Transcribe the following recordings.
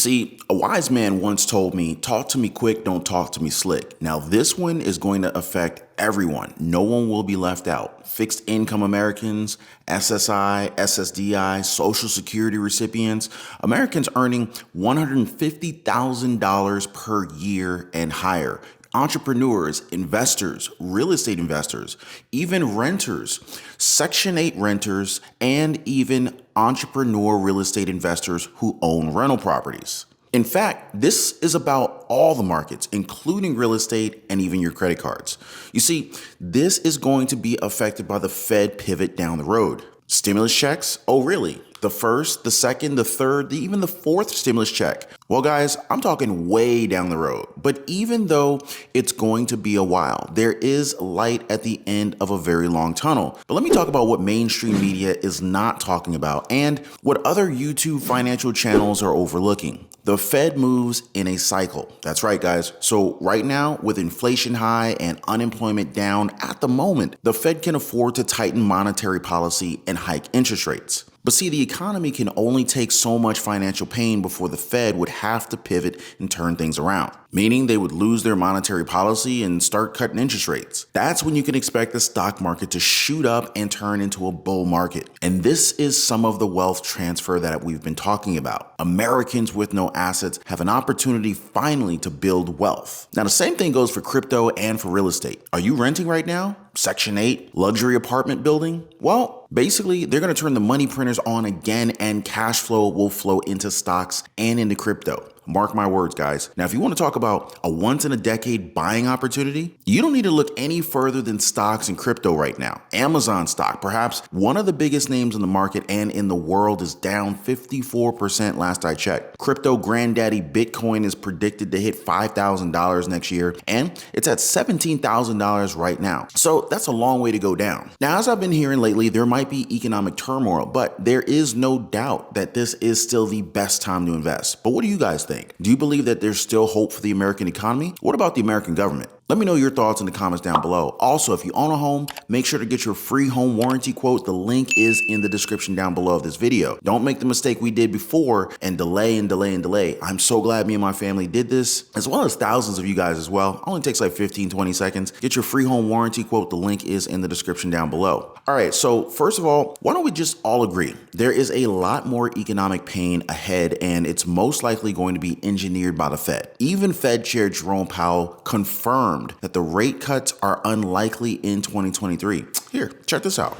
see, a wise man once told me, talk to me quick, don't talk to me slick. Now, this one is going to affect everyone. No one will be left out. Fixed income Americans, SSI, SSDI, Social Security recipients, Americans earning $150,000 per year and higher. Entrepreneurs, investors, real estate investors, even renters, Section 8 renters, and even entrepreneur real estate investors who own rental properties. In fact, this is about all the markets, including real estate and even your credit cards. You see, this is going to be affected by the Fed pivot down the road. Stimulus checks? Oh, really? The first, the second, the third, even the fourth stimulus check. Well, guys, I'm talking way down the road. But even though it's going to be a while, there is light at the end of a very long tunnel. But let me talk about what mainstream media is not talking about and what other YouTube financial channels are overlooking. The Fed moves in a cycle. That's right, guys. So right now, with inflation high and unemployment down at the moment, the Fed can afford to tighten monetary policy and hike interest rates. But see, the economy can only take so much financial pain before the Fed would have to pivot and turn things around, meaning they would lose their monetary policy and start cutting interest rates. That's when you can expect the stock market to shoot up and turn into a bull market. And this is some of the wealth transfer that we've been talking about. Americans with no assets have an opportunity finally to build wealth. Now, the same thing goes for crypto and for real estate. Are you renting right now? Section 8, luxury apartment building? Well, basically, they're going to turn the money printers on again and cash flow will flow into stocks and into crypto. Mark my words, guys. Now, if you want to talk about a once-in-a-decade buying opportunity, you don't need to look any further than stocks and crypto right now. Amazon stock, perhaps one of the biggest names in the market and in the world, is down 54% last I checked. Crypto granddaddy Bitcoin is predicted to hit $5,000 next year, and it's at $17,000 right now. So that's a long way to go down. Now, as I've been hearing lately, there might be economic turmoil, but there is no doubt that this is still the best time to invest. But what do you guys think? Do you believe that there's still hope for the American economy? What about the American government? Let me know your thoughts in the comments down below. Also, if you own a home, make sure to get your free home warranty quote. The link is in the description down below of this video. Don't make the mistake we did before and delay and delay and delay. I'm so glad me and my family did this, as well as thousands of you guys as well. Only takes like 15-20 seconds. Get your free home warranty quote. The link is in the description down below. All right, so first of all, why don't we just all agree? There is a lot more economic pain ahead, and it's most likely going to be engineered by the Fed. Even Fed Chair Jerome Powell confirmed that the rate cuts are unlikely in 2023. Here, check this out.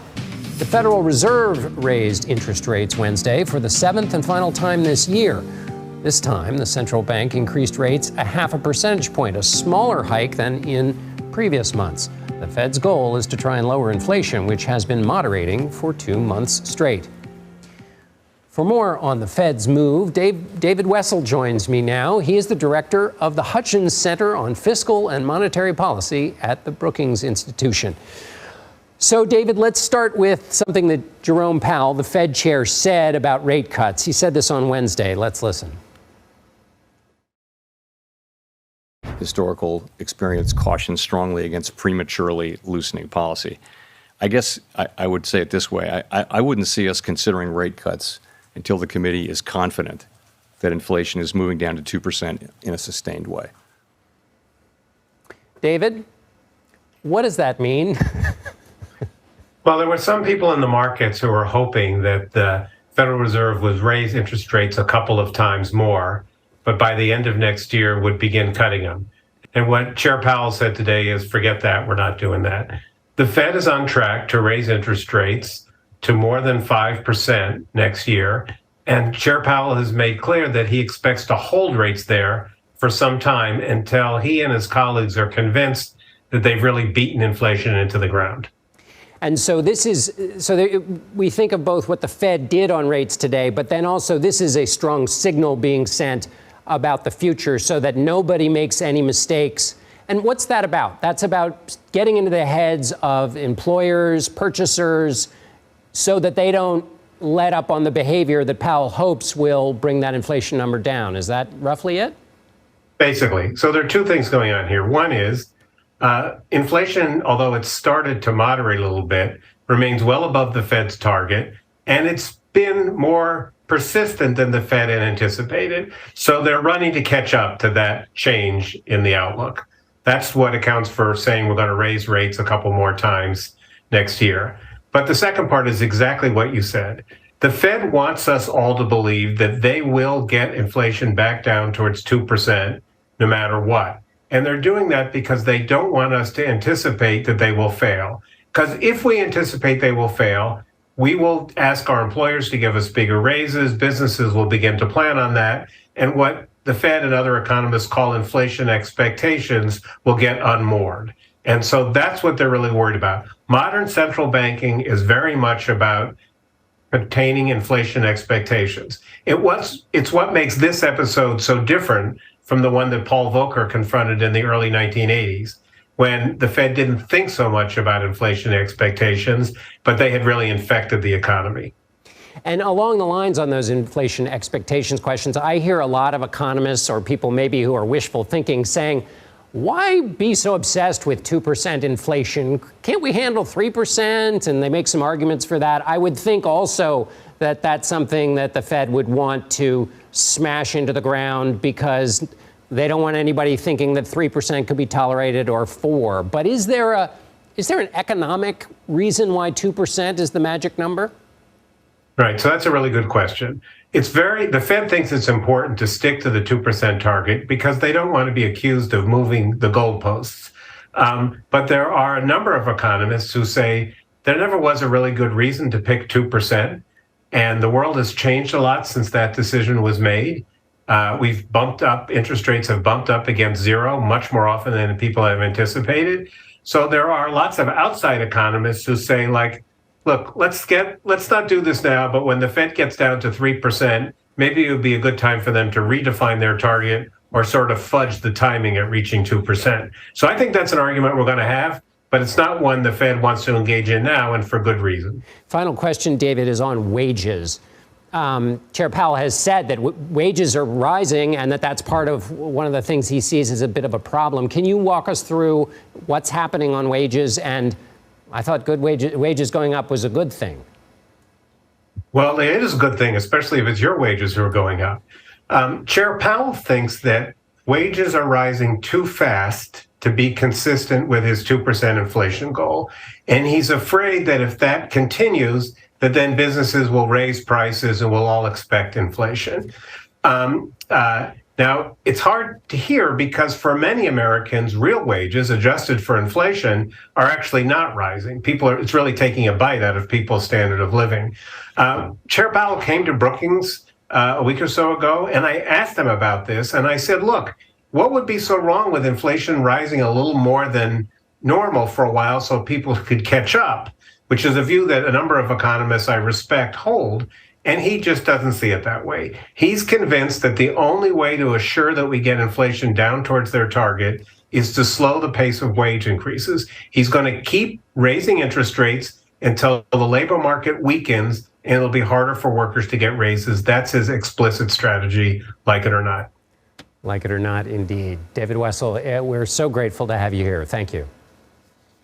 The Federal Reserve raised interest rates Wednesday for the seventh and final time this year. This time, the central bank increased rates a half a percentage point, a smaller hike than in previous months. The Fed's goal is to try and lower inflation, which has been moderating for 2 months straight. For more on the Fed's move, David Wessel joins me now. He is the director of the Hutchins Center on Fiscal and Monetary Policy at the Brookings Institution. So, David, let's start with something that Jerome Powell, the Fed chair, said about rate cuts. He said this on Wednesday. Let's listen. Historical experience cautions strongly against prematurely loosening policy. I guess I would say it this way. I wouldn't see us considering rate cuts until the committee is confident that inflation is moving down to 2% in a sustained way. David, what does that mean? Well, there were some people in the markets who were hoping that the Federal Reserve would raise interest rates a couple of times more, but by the end of next year would begin cutting them. And what Chair Powell said today is, forget that, we're not doing that. The Fed is on track to raise interest rates to more than 5% next year. And Chair Powell has made clear that he expects to hold rates there for some time until he and his colleagues are convinced that they've really beaten inflation into the ground. And so we think of both what the Fed did on rates today, but then also this is a strong signal being sent about the future so that nobody makes any mistakes. And what's that about? That's about getting into the heads of employers, purchasers, so that they don't let up on the behavior that Powell hopes will bring that inflation number down. Is that roughly it? Basically. So there are two things going on here. One is inflation, although it's started to moderate a little bit, remains well above the Fed's target, and it's been more persistent than the Fed had anticipated. So they're running to catch up to that change in the outlook. That's what accounts for saying we're going to raise rates a couple more times next year. But the second part is exactly what you said. The Fed wants us all to believe that they will get inflation back down towards 2% no matter what. And they're doing that because they don't want us to anticipate that they will fail. Because if we anticipate they will fail, we will ask our employers to give us bigger raises. Businesses will begin to plan on that. And what the Fed and other economists call inflation expectations will get unmoored. And so that's what they're really worried about. Modern central banking is very much about containing inflation expectations. It's what makes this episode so different from the one that Paul Volcker confronted in the early 1980s, when the Fed didn't think so much about inflation expectations, but they had really infected the economy. And along the lines on those inflation expectations questions, I hear a lot of economists or people maybe who are wishful thinking saying, why be so obsessed with 2% inflation? Can't we handle 3%? And they make some arguments for that. I would think also that that's something that the Fed would want to smash into the ground because they don't want anybody thinking that 3% could be tolerated or 4%. But is there an economic reason why 2% is the magic number? Right. So that's a really good question. The Fed thinks it's important to stick to the 2% target because they don't want to be accused of moving the goalposts. But there are a number of economists who say there never was a really good reason to pick 2%. And the world has changed a lot since that decision was made. We've bumped up, interest rates have bumped up against zero much more often than people have anticipated. So there are lots of outside economists who say, like, look, let's not do this now, but when the Fed gets down to 3%, maybe it would be a good time for them to redefine their target or sort of fudge the timing at reaching 2%. So I think that's an argument we're going to have, but it's not one the Fed wants to engage in now, and for good reason. Final question, David, is on wages. Chair Powell has said that wages are rising and that's part of one of the things he sees as a bit of a problem. Can you walk us through what's happening on wages? And I thought good wages going up was a good thing. Well, it is a good thing, especially if it's your wages who are going up. Chair Powell thinks that wages are rising too fast to be consistent with his 2% inflation goal. And he's afraid that if that continues, that then businesses will raise prices and we'll all expect inflation. Now, it's hard to hear because for many Americans, real wages adjusted for inflation are actually not rising. It's really taking a bite out of people's standard of living. Chair Powell came to Brookings a week or so ago, and I asked him about this, and I said, look, what would be so wrong with inflation rising a little more than normal for a while so people could catch up, which is a view that a number of economists I respect hold. And he just doesn't see it that way. He's convinced that the only way to assure that we get inflation down towards their target is to slow the pace of wage increases. He's going to keep raising interest rates until the labor market weakens and it'll be harder for workers to get raises. That's his explicit strategy, like it or not. Like it or not, indeed. David Wessel, we're so grateful to have you here. Thank you.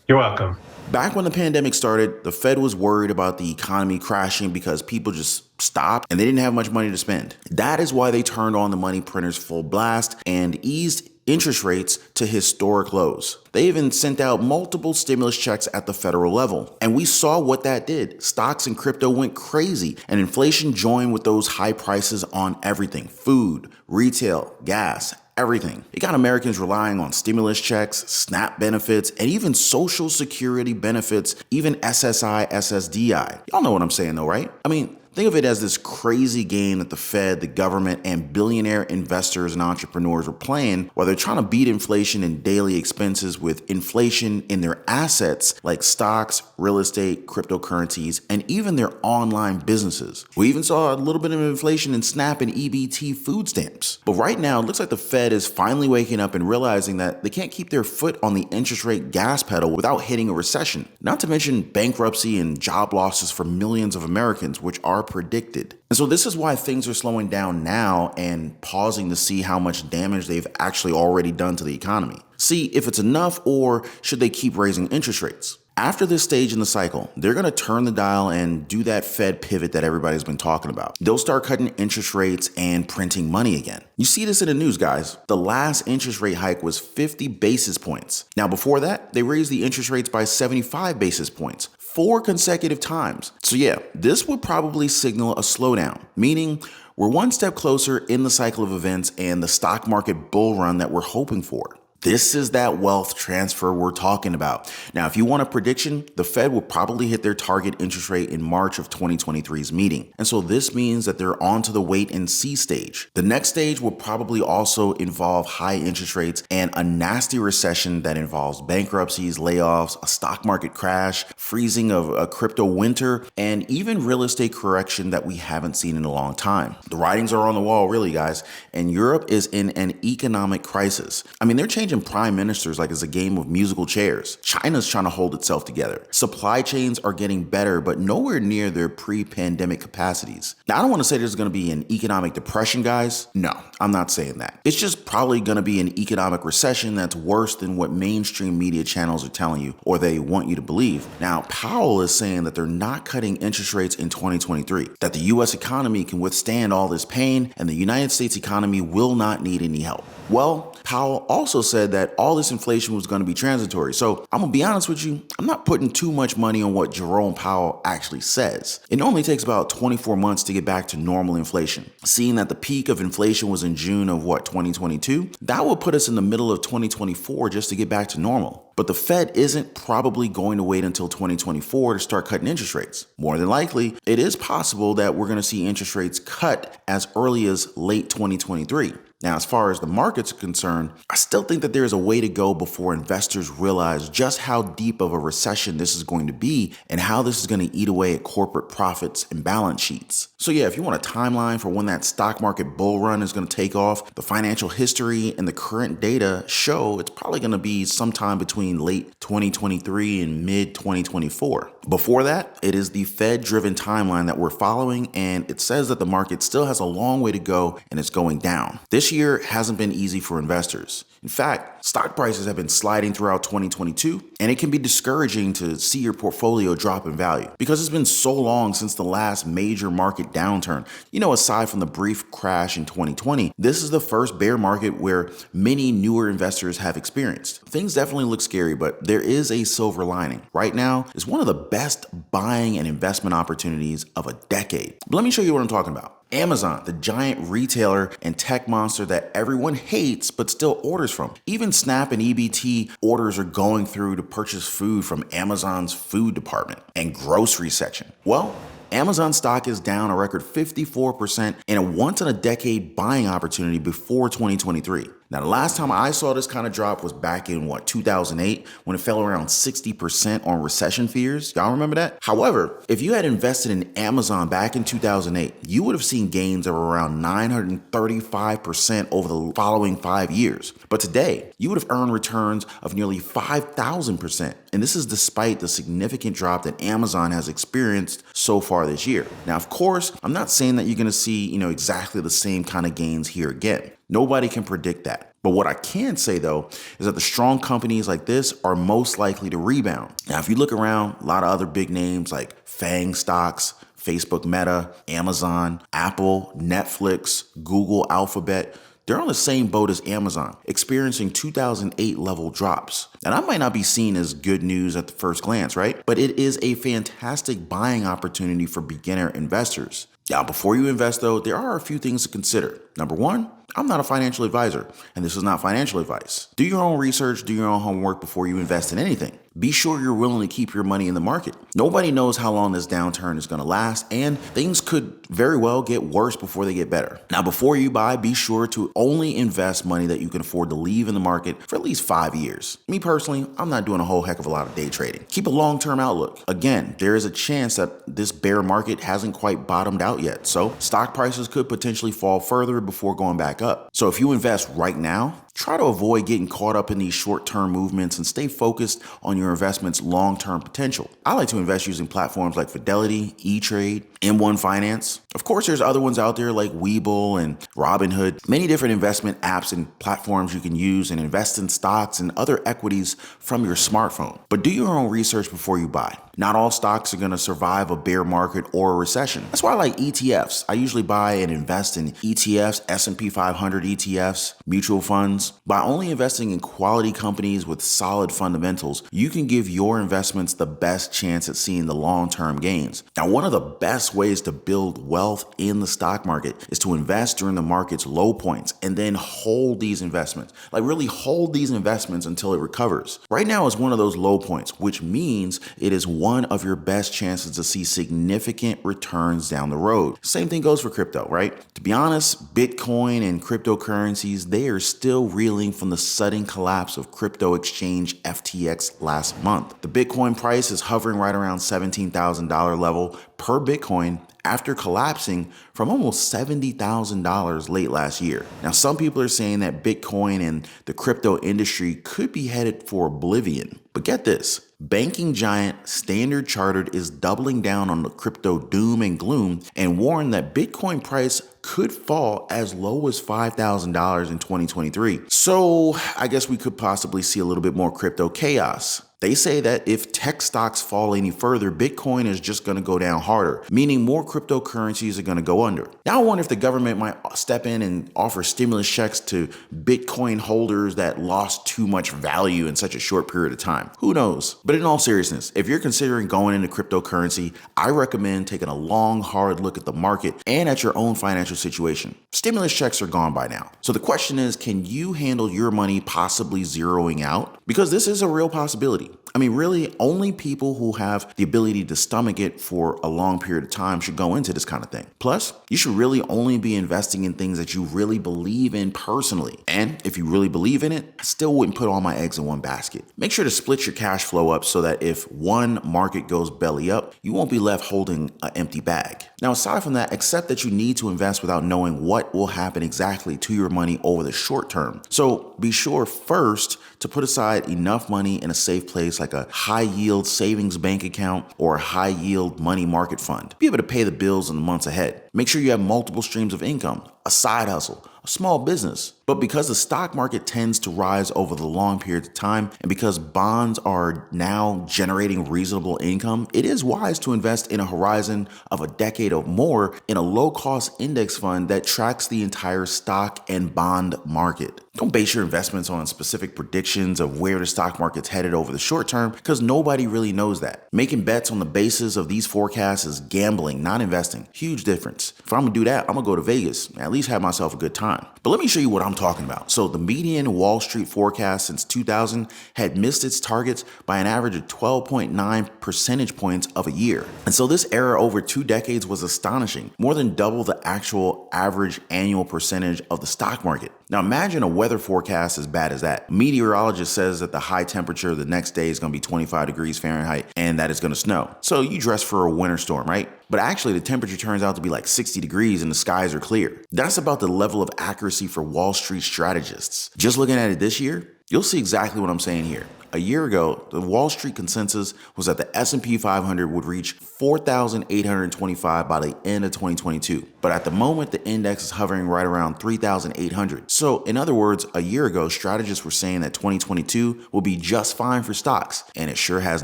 You're welcome. Back when the pandemic started, the Fed was worried about the economy crashing because people just stopped and they didn't have much money to spend. That is why they turned on the money printers full blast and eased interest rates to historic lows. They even sent out multiple stimulus checks at the federal level. And we saw what that did. Stocks and crypto went crazy and inflation joined with those high prices on everything: food, retail, gas, everything. It got Americans relying on stimulus checks, SNAP benefits, and even Social Security benefits, even SSI, SSDI. Y'all know what I'm saying though, right? I mean, think of it as this crazy game that the Fed, the government, and billionaire investors and entrepreneurs are playing while they're trying to beat inflation in daily expenses with inflation in their assets like stocks, real estate, cryptocurrencies, and even their online businesses. We even saw a little bit of inflation in SNAP and EBT food stamps. But right now, it looks like the Fed is finally waking up and realizing that they can't keep their foot on the interest rate gas pedal without hitting a recession. Not to mention bankruptcy and job losses for millions of Americans, which are predicted. And so this is why things are slowing down now and pausing to see how much damage they've actually already done to the economy. See if it's enough, or should they keep raising interest rates? After this stage in the cycle, they're going to turn the dial and do that Fed pivot that everybody's been talking about. They'll start cutting interest rates and printing money again. You see this in the news, guys. The last interest rate hike was 50 basis points. Now, before that, they raised the interest rates by 75 basis points. 4 consecutive times. So yeah, this would probably signal a slowdown, meaning we're one step closer in the cycle of events and the stock market bull run that we're hoping for. This is that wealth transfer we're talking about. Now, if you want a prediction, the Fed will probably hit their target interest rate in March of 2023's meeting. And so this means that they're on to the wait and see stage. The next stage will probably also involve high interest rates and a nasty recession that involves bankruptcies, layoffs, a stock market crash, freezing of a crypto winter, and even real estate correction that we haven't seen in a long time. The writings are on the wall, really, guys. And Europe is in an economic crisis. I mean, they're changing prime ministers like it's a game of musical chairs. China's trying to hold itself together. Supply chains are getting better, but nowhere near their pre-pandemic capacities. Now, I don't want to say there's going to be an economic depression, guys. No, I'm not saying that. It's just probably going to be an economic recession that's worse than what mainstream media channels are telling you or they want you to believe. Now, Powell is saying that they're not cutting interest rates in 2023, that the U.S. economy can withstand all this pain and the United States economy will not need any help. Well, Powell also said that all this inflation was going to be transitory. So I'm going to be honest with you, I'm not putting too much money on what Jerome Powell actually says. It normally takes about 24 months to get back to normal inflation. Seeing that the peak of inflation was in June of 2022, that will put us in the middle of 2024 just to get back to normal. But the Fed isn't probably going to wait until 2024 to start cutting interest rates. More than likely, it is possible that we're going to see interest rates cut as early as late 2023. Now, as far as the markets are concerned, I still think that there is a way to go before investors realize just how deep of a recession this is going to be and how this is going to eat away at corporate profits and balance sheets. So yeah, if you want a timeline for when that stock market bull run is going to take off, the financial history and the current data show it's probably going to be sometime between late 2023 and mid 2024. Before that, it is the Fed-driven timeline that we're following, and it says that the market still has a long way to go and it's going down. This year hasn't been easy for investors. In fact, stock prices have been sliding throughout 2022, and it can be discouraging to see your portfolio drop in value because it's been so long since the last major market downturn. Aside from the brief crash in 2020, this is the first bear market where many newer investors have experienced. Things definitely look scary, but there is a silver lining. Right now is one of the best buying and investment opportunities of a decade. But let me show you what I'm talking about. Amazon, the giant retailer and tech monster that everyone hates but still orders from. Even Snap and EBT orders are going through to purchase food from Amazon's food department and grocery section. Well, Amazon stock is down a record 54% in a once-in-a-decade buying opportunity before 2023. Now, the last time I saw this kind of drop was back in 2008, when it fell around 60% on recession fears. Y'all remember that? However, if you had invested in Amazon back in 2008, you would have seen gains of around 935% over the following 5 years. But today, you would have earned returns of nearly 5,000%. And this is despite the significant drop that Amazon has experienced so far this year. Now, of course, I'm not saying that you're going to see, exactly the same kind of gains here again. Nobody can predict that. But what I can say, though, is that the strong companies like this are most likely to rebound. Now, if you look around, a lot of other big names like FANG stocks, Facebook Meta, Amazon, Apple, Netflix, Google, Alphabet, they're on the same boat as Amazon, experiencing 2008 level drops. And that might not be seen as good news at the first glance, right? But it is a fantastic buying opportunity for beginner investors. Now, before you invest, though, there are a few things to consider. Number one, I'm not a financial advisor, and this is not financial advice. Do your own research, do your own homework before you invest in anything. Be sure you're willing to keep your money in the market. Nobody knows how long this downturn is going to last, and things could very well get worse before they get better. Now, before you buy, be sure to only invest money that you can afford to leave in the market for at least 5 years. Me personally, I'm not doing a whole heck of a lot of day trading. Keep a long-term outlook. Again, there is a chance that this bear market hasn't quite bottomed out yet, so stock prices could potentially fall further before going back up. So if you invest right now, Try to avoid getting caught up in these short-term movements and stay focused on your investment's long-term potential. I like to invest using platforms like Fidelity, E-Trade, M1 Finance. Of course, there's other ones out there like Webull and Robinhood. Many different investment apps and platforms you can use and invest in stocks and other equities from your smartphone. But do your own research before you buy. Not all stocks are going to survive a bear market or a recession. That's why I like ETFs. I usually buy and invest in ETFs, S&P 500 ETFs, mutual funds. By only investing in quality companies with solid fundamentals, you can give your investments the best chance at seeing the long-term gains. Now, one of the best ways to build wealth in the stock market is to invest during the market's low points and then hold these investments. Like really hold these investments until it recovers. Right now is one of those low points, which means it is one of your best chances to see significant returns down the road. Same thing goes for crypto, right? To be honest, Bitcoin and cryptocurrencies, they are still reeling from the sudden collapse of crypto exchange FTX last month. The Bitcoin price is hovering right around $17,000 level per Bitcoin after collapsing from almost $70,000 late last year. Now, some people are saying that Bitcoin and the crypto industry could be headed for oblivion. But get this, banking giant Standard Chartered is doubling down on the crypto doom and gloom and warned that Bitcoin price could fall as low as $5,000 in 2023. So I guess we could possibly see a little bit more crypto chaos. They say that if tech stocks fall any further, Bitcoin is just going to go down harder, meaning more cryptocurrencies are going to go under. Now I wonder if the government might step in and offer stimulus checks to Bitcoin holders that lost too much value in such a short period of time. Who knows? But in all seriousness, if you're considering going into cryptocurrency, I recommend taking a long, hard look at the market and at your own financial situation. Stimulus checks are gone by now. So the question is, can you handle your money possibly zeroing out? Because this is a real possibility. I mean, really, only people who have the ability to stomach it for a long period of time should go into this kind of thing. Plus, you should really only be investing in things that you really believe in personally. And if you really believe in it, I still wouldn't put all my eggs in one basket. Make sure to split your cash flow up so that if one market goes belly up, you won't be left holding an empty bag. Now, aside from that, accept that you need to invest without knowing what will happen exactly to your money over the short term. So be sure first to put aside enough money in a safe place like a high yield savings bank account or a high yield money market fund. Be able to pay the bills in the months ahead. Make sure you have multiple streams of income, a side hustle, a small business. But because the stock market tends to rise over the long periods of time, and because bonds are now generating reasonable income, it is wise to invest in a horizon of a decade or more in a low-cost index fund that tracks the entire stock and bond market. Don't base your investments on specific predictions of where the stock market's headed over the short term, because nobody really knows that. Making bets on the basis of these forecasts is gambling, not investing. Huge difference. If I'm gonna do that, I'm gonna go to Vegas and at least have myself a good time. But let me show you what I'm talking about. So the median Wall Street forecast since 2000 had missed its targets by an average of 12.9 percentage points of a year. And so this error over 2 decades was astonishing, more than double the actual average annual percentage of the stock market. Now imagine a weather forecast as bad as that. Meteorologist says that the high temperature the next day is going to be 25 degrees Fahrenheit and that it's going to snow. So you dress for a winter storm, right? But actually the temperature turns out to be like 60 degrees and the skies are clear. That's about the level of accuracy for Wall Street strategists. Just looking at it this year, you'll see exactly what I'm saying here. A year ago, the Wall Street consensus was that the S&P 500 would reach 4,825 by the end of 2022. But at the moment, the index is hovering right around 3,800. So in other words, a year ago, strategists were saying that 2022 will be just fine for stocks, and it sure has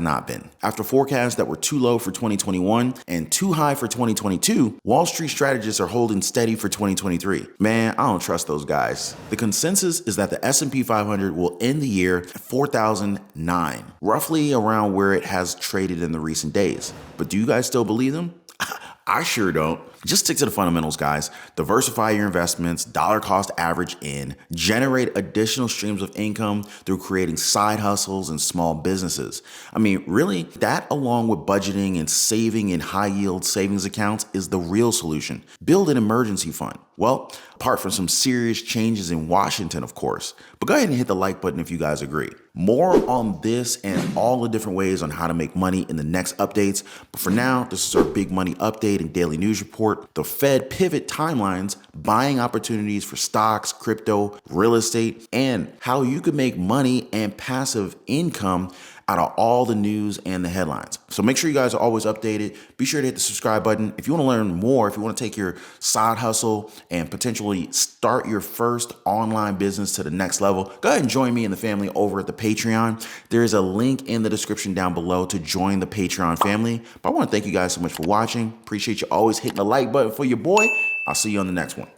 not been. After forecasts that were too low for 2021 and too high for 2022, Wall Street strategists are holding steady for 2023. Man, I don't trust those guys. The consensus is that the S&P 500 will end the year at 4,009, roughly around where it has traded in the recent days. But do you guys still believe them? I sure don't. Just stick to the fundamentals, guys. Diversify your investments, dollar cost average in, generate additional streams of income through creating side hustles and small businesses. I mean, really, that along with budgeting and saving in high yield savings accounts is the real solution. Build an emergency fund. Well, apart from some serious changes in Washington, of course. But go ahead and hit the like button if you guys agree. More on this and all the different ways on how to make money in the next updates. But for now, this is our big money update and daily news report. The Fed pivot timelines, buying opportunities for stocks, crypto, real estate, and how you could make money and passive income out of all the news and the headlines. So make sure you guys are always updated. Be sure to hit the subscribe button. If you want to learn more, if you want to take your side hustle and potentially start your first online business to the next level, go ahead and join me and the family over at the Patreon. There is a link in the description down below to join the Patreon family. But I want to thank you guys so much for watching. Appreciate you always hitting the like button for your boy. I'll see you on the next one.